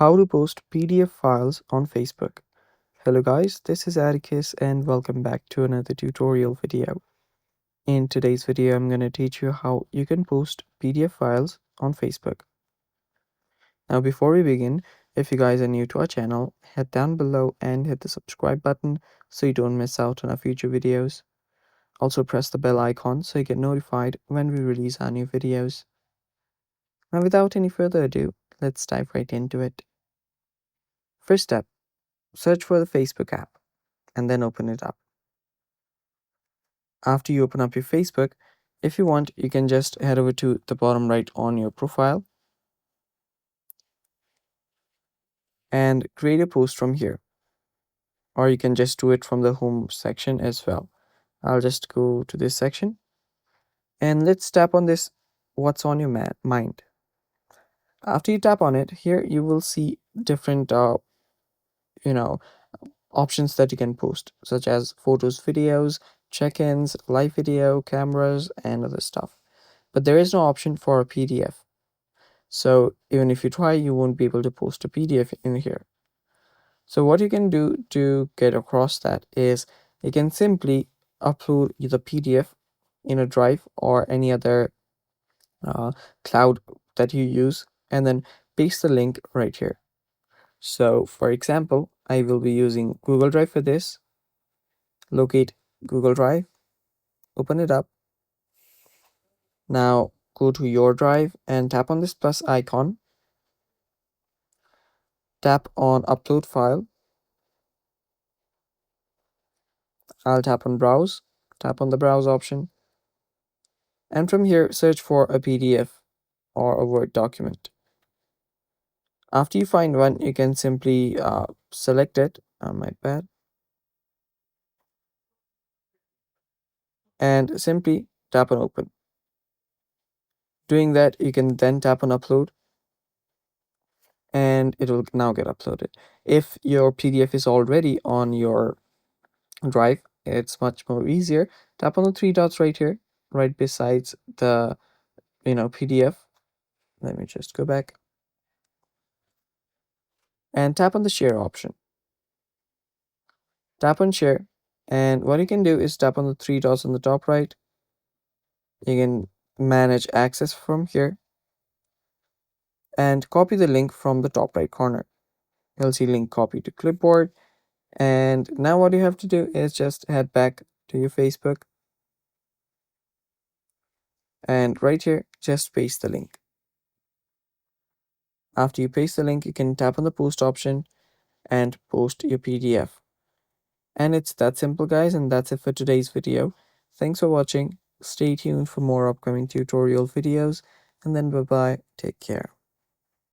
How to post PDF files on Facebook. Hello guys, this is Atticus and welcome back to another tutorial video. In today's video, I'm going to teach you how you can post PDF files on Facebook. Now before we begin, if you guys are new to our channel, head down below and hit the subscribe button so you don't miss out on our future videos. Also press the bell icon so you get notified when we release our new videos. Now without any further ado, let's dive right into it. First step, search for the Facebook app and then open it up. After you open up your Facebook, if you want, you can just head over to the bottom right on your profile and create a post from here. Or you can just do it from the home section as well. I'll just go to this section and let's tap on this what's on your mind. After you tap on it, here you will see different options that you can post, such as photos, videos, check-ins, live video, cameras, and other stuff. But there is no option for a PDF. So even if you try, you won't be able to post a PDF in here. So what you can do to get across that is you can simply upload the PDF in a drive or any other cloud that you use and then paste the link right here. So for example, I will be using Google Drive for this. Locate Google Drive, open it up. Now go to your drive and tap on this plus icon. Tap on upload file. I'll tap on browse, tap on the browse option. And from here, search for a PDF or a Word document. After you find one, you can simply select it on my pad and simply tap on open. Doing that, you can then tap on upload and it will now get uploaded. If your PDF is already on your drive, it's much more easier. Tap on the three dots right here, right besides the PDF. Let me just go back and tap on the share option. Tap on share, and what you can do is tap on the three dots on the top right. You can manage access from here and copy the link from the top right corner. You'll see link copy to clipboard. And now what you have to do is just head back to your Facebook and right here just paste the link. After you paste the link, you can tap on the post option and post your PDF. And it's that simple, guys, and that's it for today's video. Thanks for watching. Stay tuned for more upcoming tutorial videos, and then bye bye, take care.